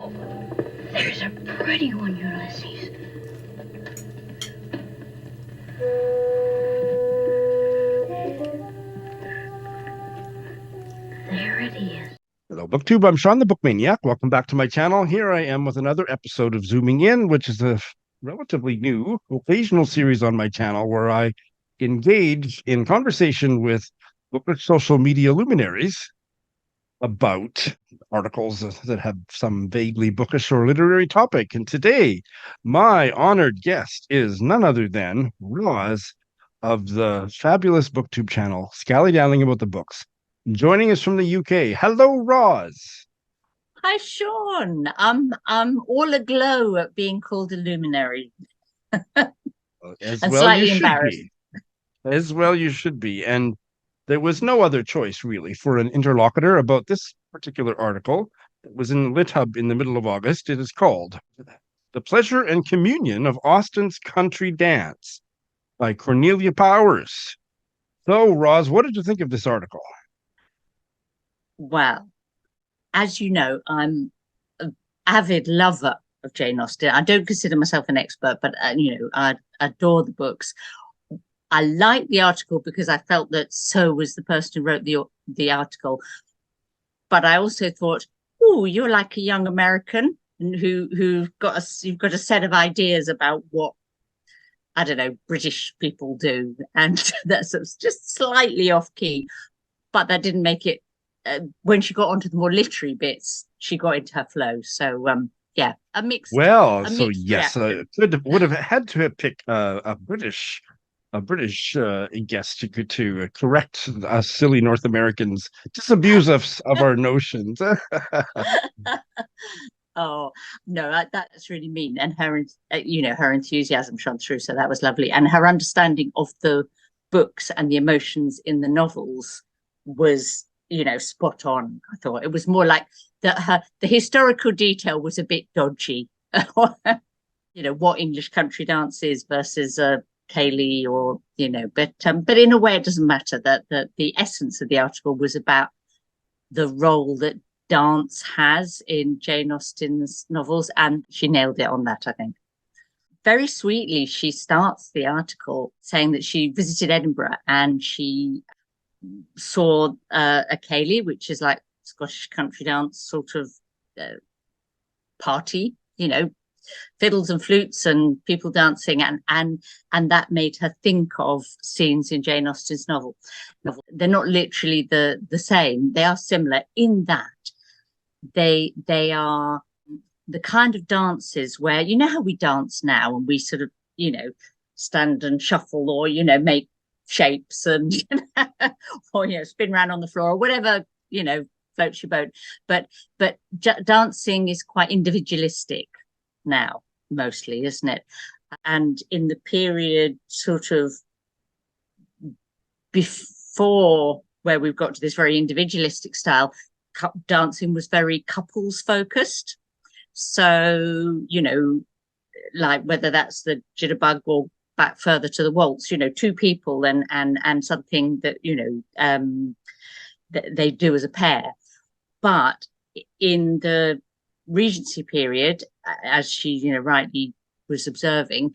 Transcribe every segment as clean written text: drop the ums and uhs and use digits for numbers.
There's a pretty one, Ulysses. There it is. Hello, BookTube. I'm Sean the Bookmaniac. Welcome back to my channel. Here I am with another episode of Zooming In, which is a relatively new occasional series on my channel where I engage in conversation with bookish social media luminaries about articles that have some vaguely bookish or literary topic. And today, my honored guest is none other than Ros of the fabulous BookTube channel, Scallydandling About the Books. Joining us from the UK. Hello, Ros. Hi, Sean. I'm all aglow at being called a luminary. As And well slightly you should embarrassed. be. As well you should be. And there was no other choice, really, for an interlocutor about this particular article. It was in LitHub in the middle of August. It is called The Pleasure and Communion of Austen's Country Dance by Cornelia Powers. So, Ros, what did you think of this article? Well, as you know, I'm an avid lover of Jane Austen. I don't consider myself an expert, but I adore the books. I liked the article because I felt that so was the person who wrote the article. But I also thought, oh, you're like a young American you've got a set of ideas about what, I don't know, British people do, and that's just slightly off key. But that didn't make it. When she got onto the more literary bits, she got into her flow. So yeah, a mixed. Well, a so mixed yes, would have had to have picked a British guest to correct us silly North Americans, disabuse us of our notions. Oh no, that's really mean. And her, her enthusiasm shone through, so that was lovely. And her understanding of the books and the emotions in the novels was, spot on. I thought it was more like the historical detail was a bit dodgy. What English country dance is versus Kaylee, or but in a way it doesn't matter. That the essence of the article was about the role that dance has in Jane Austen's novels, and she nailed it on that, I think. Very sweetly, she starts the article saying that she visited Edinburgh and she saw a Kaylee, which is like Scottish country dance sort of party, fiddles and flutes and people dancing, and that made her think of scenes in Jane Austen's novel. They're not literally the same. They are similar in that they are the kind of dances where, how we dance now, and we sort of, stand and shuffle, or, make shapes and or spin around on the floor or whatever, floats your boat. But dancing is quite individualistic now, mostly, isn't it? And in the period sort of before, where we've got to this very individualistic style, dancing was very couples focused. So, like whether that's the jitterbug or back further to the waltz, two people and something that, that they do as a pair. But in the Regency period, as she, rightly was observing,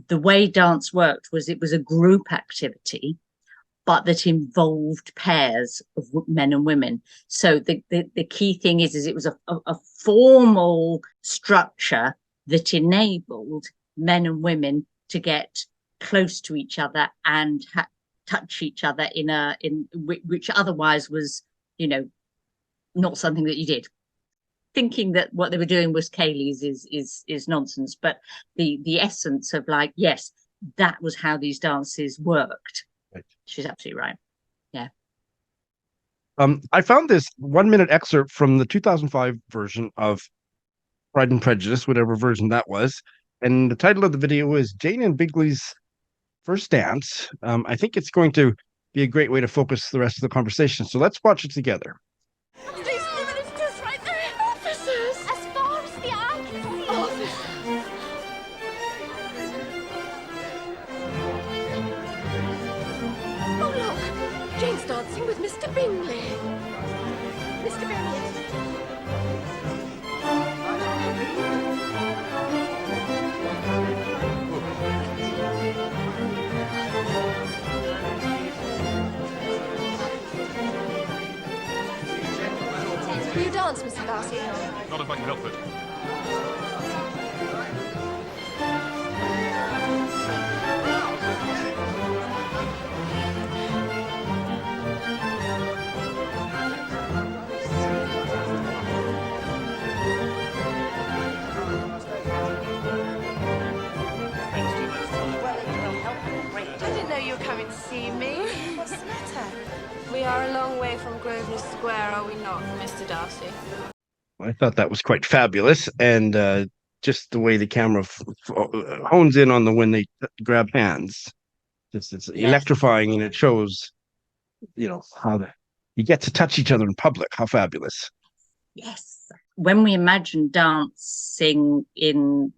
the way dance worked was it was a group activity, but that involved pairs of men and women. So the key thing is it was a formal structure that enabled men and women to get close to each other and touch each other in which otherwise was, not something that you did. Thinking that what they were doing was Kaylee's is nonsense, but the essence of, like, yes, that was how these dances worked. Right. She's absolutely right. Yeah. I found this 1-minute excerpt from the 2005 version of Pride and Prejudice, whatever version that was. And the title of the video is Jane and Bingley's First Dance. I think it's going to be a great way to focus the rest of the conversation. So let's watch it together. Jane's dancing with Mr. Bingley. Mr. Bennet. dance, Mr. Darcy? Not if I can help it. I didn't know you were coming to see me. What's the matter? We are a long way from Grosvenor Square, are we not, Mr. Darcy? I thought that was quite fabulous, and just the way the camera hones in on the when they grab hands, just it's electrifying, and it shows, how you get to touch each other in public. How fabulous! Yes. When we imagine dancing in,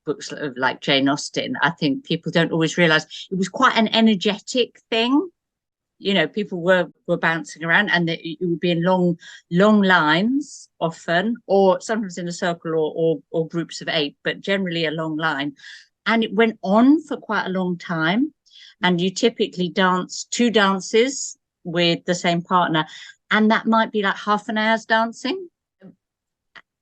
books like Jane Austen, I think people don't always realize it was quite an energetic thing. People were bouncing around, and it would be in long lines often, or sometimes in a circle or groups of 8, but generally a long line. And it went on for quite a long time. And you typically dance 2 dances with the same partner, and that might be like half an hour's dancing.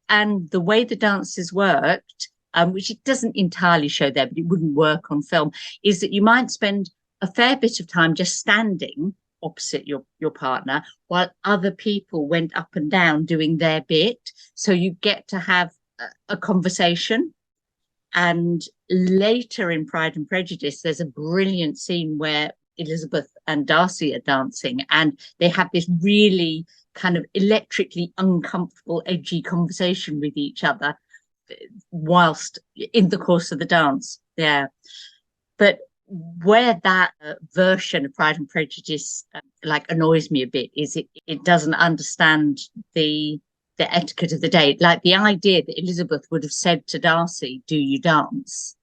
And the way the dances worked, which it doesn't entirely show there, but it wouldn't work on film, is that you might spend a fair bit of time just standing opposite your partner while other people went up and down doing their bit. So you get to have a conversation. And later in Pride and Prejudice, there's a brilliant scene where Elizabeth and Darcy are dancing, and they have this really kind of electrically uncomfortable, edgy conversation with each other whilst in the course of the dance. Yeah. But where that version of Pride and Prejudice annoys me a bit is it doesn't understand the etiquette of the day. Like the idea that Elizabeth would have said to Darcy, "Do you dance?"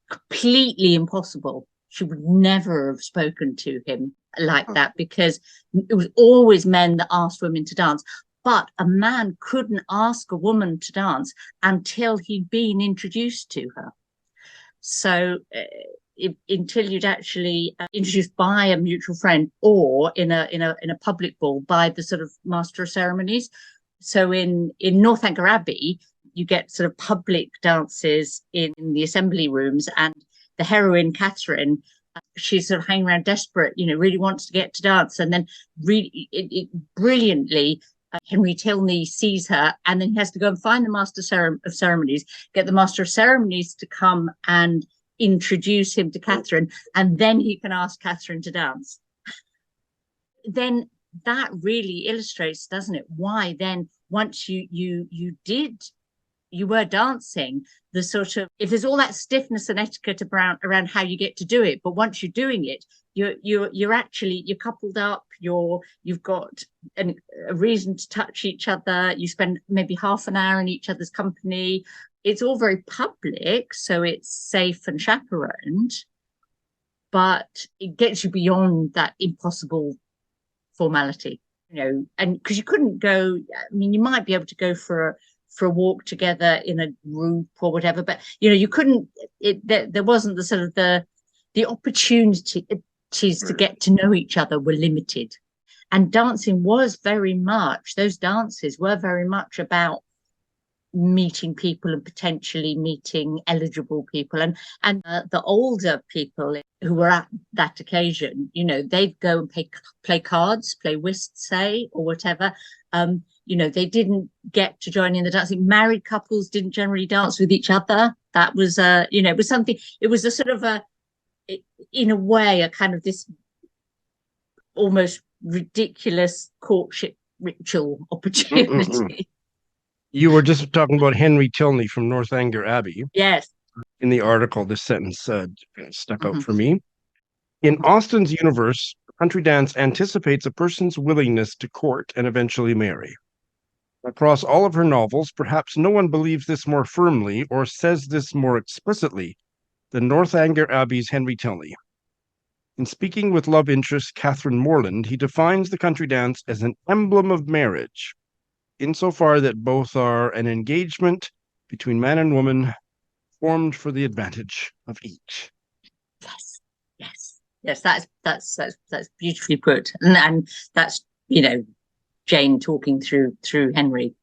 Completely impossible. She would never have spoken to him like that, because it was always men that asked women to dance. But a man couldn't ask a woman to dance until he'd been introduced to her. So until you'd actually introduced by a mutual friend, or in a public ball by the sort of master of ceremonies. So in Northanger Abbey, you get sort of public dances in the assembly rooms, and the heroine Catherine, she's sort of hanging around desperate, really wants to get to dance, and then really brilliantly Henry Tilney sees her, and then he has to go and find the master of ceremonies, get the master of ceremonies to come and introduce him to Catherine, and then he can ask Catherine to dance. Then that really illustrates, doesn't it, why then once you were dancing, the sort of, if there's all that stiffness and etiquette around how you get to do it, but once you're doing it, you're coupled up, you've got a reason to touch each other, you spend maybe half an hour in each other's company. It's all very public, so it's safe and chaperoned, but it gets you beyond that impossible formality, and because you couldn't go, you might be able to go for a walk together in a group or whatever, but you couldn't, there wasn't the sort of the opportunities to get to know each other were limited. And dancing was those dances were very much about meeting people and potentially meeting eligible people, and the older people who were at that occasion, they'd go and play cards, play whist, say, or whatever. They didn't get to join in the dancing. Married couples didn't generally dance with each other. That was it was something, it was a sort of in a way a kind of this almost ridiculous courtship ritual opportunity. You were just talking about Henry Tilney from Northanger Abbey. Yes. In the article, this sentence stuck out for me. In Austen's universe, country dance anticipates a person's willingness to court and eventually marry. Across all of her novels, perhaps no one believes this more firmly or says this more explicitly than Northanger Abbey's Henry Tilney. In speaking with love interest Catherine Morland, he defines the country dance as an emblem of marriage, insofar that both are an engagement between man and woman formed for the advantage of each. Yes, that's beautifully put, and that's Jane talking through Henry.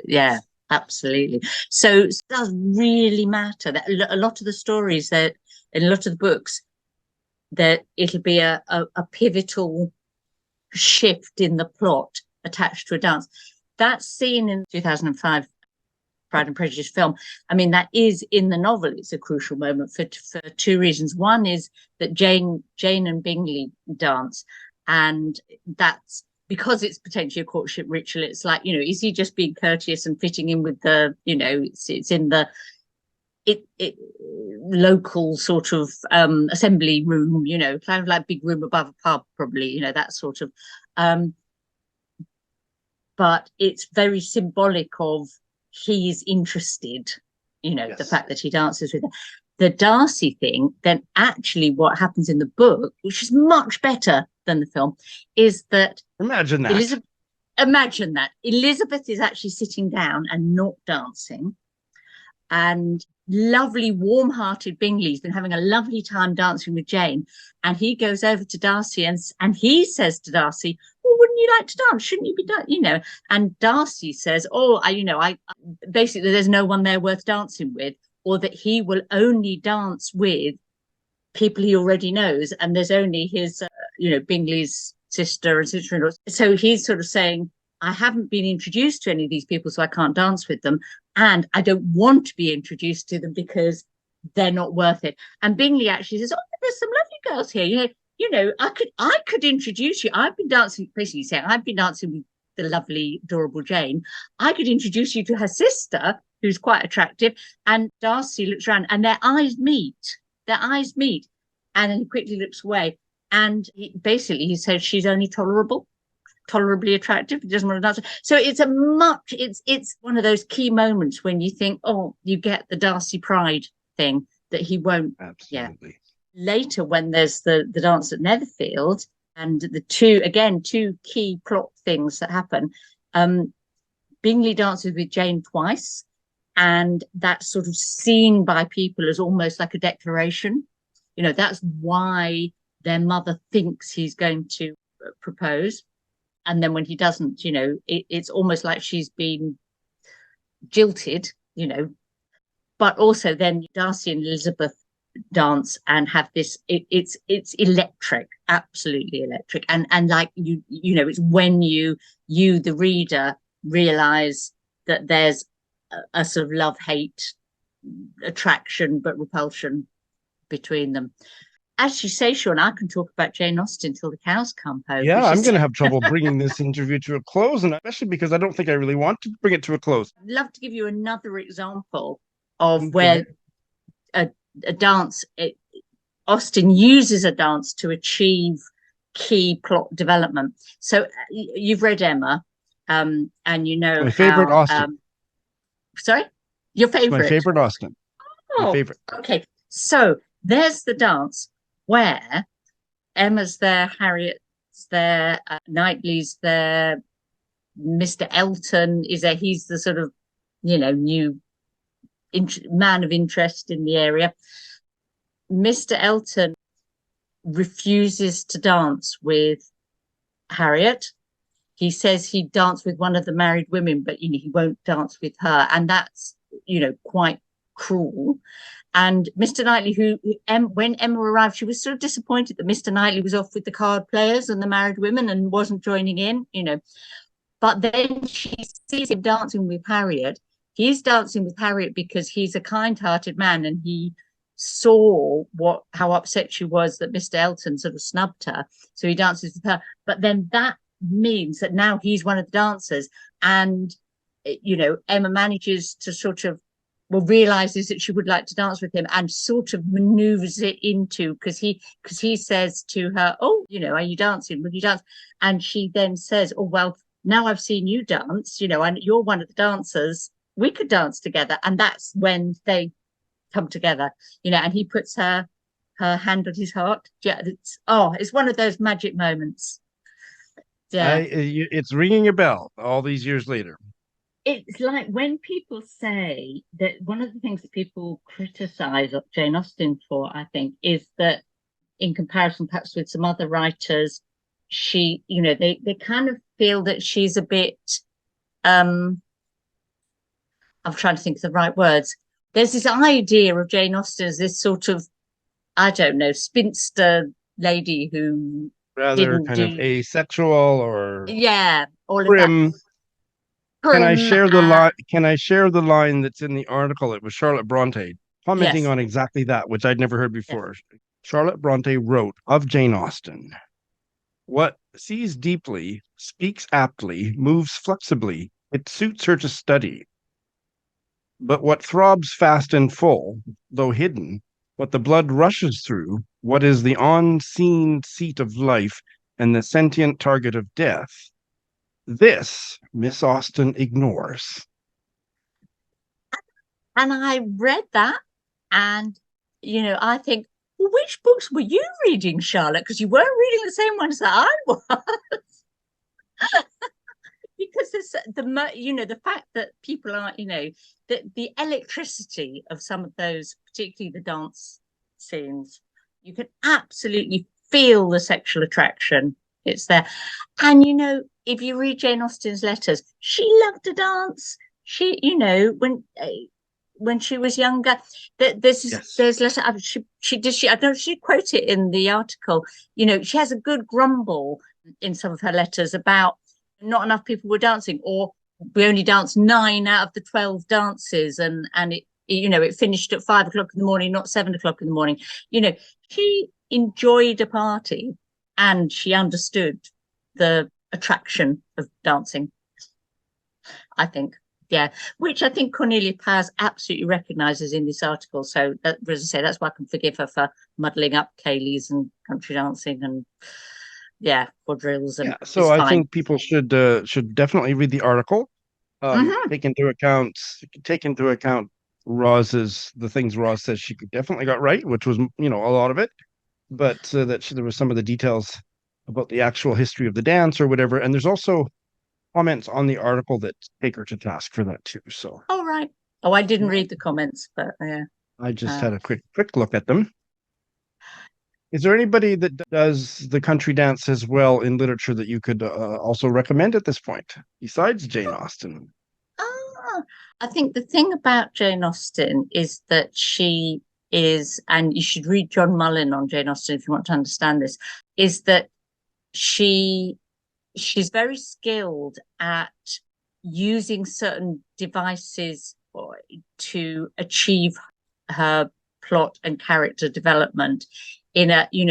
Yeah, absolutely. So it does really matter that a lot of the stories that in a lot of the books that it'll be a pivotal shift in the plot attached to a dance. That scene in 2005 Pride and Prejudice film, I mean, that is in the novel. It's a crucial moment for two reasons. One is that Jane and Bingley dance, and that's because it's potentially a courtship ritual. It's like, you know, is he just being courteous and fitting in with the, you know, it's in the local sort of assembly room, you know, kind of like big room above a pub, probably, you know, that sort of. But it's very symbolic of he's interested, you know, the fact that he dances with her. The Darcy thing, then actually what happens in the book, which is much better than the film, is that imagine that Elizabeth is actually sitting down and not dancing, and lovely warm-hearted Bingley's been having a lovely time dancing with Jane, and he goes over to Darcy and he says to Darcy, well, wouldn't you like to dance? Shouldn't you be done? You know, and Darcy says, oh, I basically there's no one there worth dancing with, or that he will only dance with people he already knows, and there's only his Bingley's sister and sister-in-law. So he's sort of saying, I haven't been introduced to any of these people, so I can't dance with them, and I don't want to be introduced to them because they're not worth it. And Bingley actually says, oh, there's some lovely girls here, you know, I could introduce you. I've been dancing, basically saying, I've been dancing with the lovely, adorable Jane. I could introduce you to her sister, who's quite attractive. And Darcy looks around and their eyes meet. And then he quickly looks away. And he says she's only tolerably attractive. He doesn't want to dance. So it's one of those key moments when you think, oh, you get the Darcy pride thing that he won't. Absolutely. Yeah. Later, when there's the dance at Netherfield, and the two key plot things that happen, Bingley dances with Jane twice, and that's sort of seen by people as almost like a declaration. You know, that's why their mother thinks he's going to propose. And then when he doesn't, you know, it's almost like she's been jilted, you know. But also then Darcy and Elizabeth dance and have this, it's electric, absolutely electric. And like, you know, it's when you the reader realize that there's a sort of love-hate attraction but repulsion between them. As you say, Sean, I can talk about Jane Austen till the cows come home. Yeah, I'm going to have trouble bringing this interview to a close, and especially because I don't think I really want to bring it to a close. I'd love to give you another example of where a dance, Austen uses a dance to achieve key plot development. So you've read Emma, and you know my favorite Austen. Sorry, your favorite? My favorite Austen. Oh, my favorite. Okay, so there's the dance where Emma's there, Harriet's there, Knightley's there, Mr. Elton is there. He's the sort of, you know, new man of interest in the area. Mr. Elton refuses to dance with Harriet. He says he'd dance with one of the married women, but, you know, he won't dance with her. And that's, you know, quite cruel. And Mr. Knightley, when Emma arrived, she was sort of disappointed that Mr. Knightley was off with the card players and the married women and wasn't joining in, you know. But then she sees him dancing with Harriet. He's dancing with Harriet because he's a kind-hearted man, and he saw how upset she was that Mr. Elton sort of snubbed her. So he dances with her. But then that means that now he's one of the dancers, and, you know, Emma manages to sort of, realizes that she would like to dance with him, and sort of maneuvers it into, because he says to her, oh, you know, are you dancing? Will you dance? And she then says, oh, well, now I've seen you dance, you know, and you're one of the dancers, we could dance together. And that's when they come together, you know, and he puts her hand on his heart. Yeah, it's one of those magic moments. Yeah, it's ringing a bell all these years later. It's like when people say that one of the things that people criticize Jane Austen for, I think, is that in comparison perhaps with some other writers, she, you know, they kind of feel that she's a bit, I'm trying to think of the right words. There's this idea of Jane Austen as this sort of, I don't know, spinster lady who Rather didn't kind of do, asexual or yeah, all of that. prim. Can I Prim, share the line? Can I share the line that's in the article? It was Charlotte Bronte commenting yes, on exactly that, which I'd never heard yes. before. Charlotte Bronte wrote of Jane Austen, "What sees deeply, speaks aptly, moves flexibly. It suits her to study. But what throbs fast and full, though hidden, what the blood rushes through, what is the unseen seat of life and the sentient target of death, this Miss Austen ignores." And I read that, and I think, well, which books were you reading, Charlotte? Because you weren't reading the same ones that I was. Because there's the fact that people are, the electricity of some of those, particularly the dance scenes, you can absolutely feel the sexual attraction. It's there. And if you read Jane Austen's letters, she loved to dance. She, when she was younger, there's letter. I don't. She quote it in the article. She has a good grumble in some of her letters about not enough people were dancing, or we only danced 9 out of the 12 dances, and it finished at 5 o'clock in the morning, not 7 o'clock in the morning. She enjoyed a party, and she understood the attraction of dancing, I think. Yeah, which I think Cornelia Powers absolutely recognises in this article. So, as I say, that's why I can forgive her for muddling up Kayleys and country dancing and quadrilles. And so I think people should definitely read the article. Take into account the things Roz says she definitely got right, which was a lot of it, but there was some of the details about the actual history of the dance or whatever, and there's also comments on the article that take her to task for that too. So, oh right, I didn't read the comments, but yeah, I just had a quick look at them. Is there anybody that does the country dance as well in literature that you could also recommend at this point besides Jane Austen? I think the thing about Jane Austen is that she is, and you should read John Mullin on Jane Austen if you want to understand this, is that she's very skilled at using certain devices to achieve her plot and character development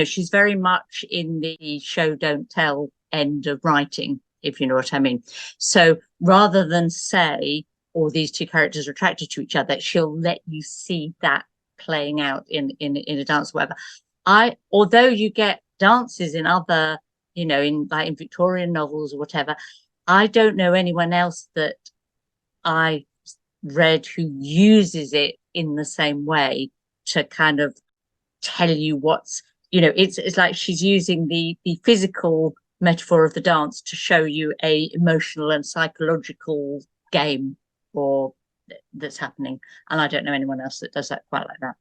she's very much in the show don't tell end of writing, if you know what I mean. So rather than say, these two characters are attracted to each other, she'll let you see that playing out in a dance, whatever. Although you get dances in other, in Victorian novels or whatever, I don't know anyone else that I read who uses it in the same way to kind of tell you what's, it's like she's using the physical metaphor of the dance to show you a emotional and psychological game that's happening. And I don't know anyone else that does that quite like that.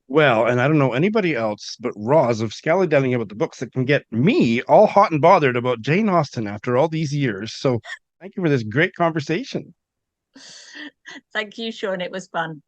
Well, and I don't know anybody else but Ros of Scallydandling about the books that can get me all hot and bothered about Jane Austen after all these years. So thank you for this great conversation. Thank you, Sean. It was fun.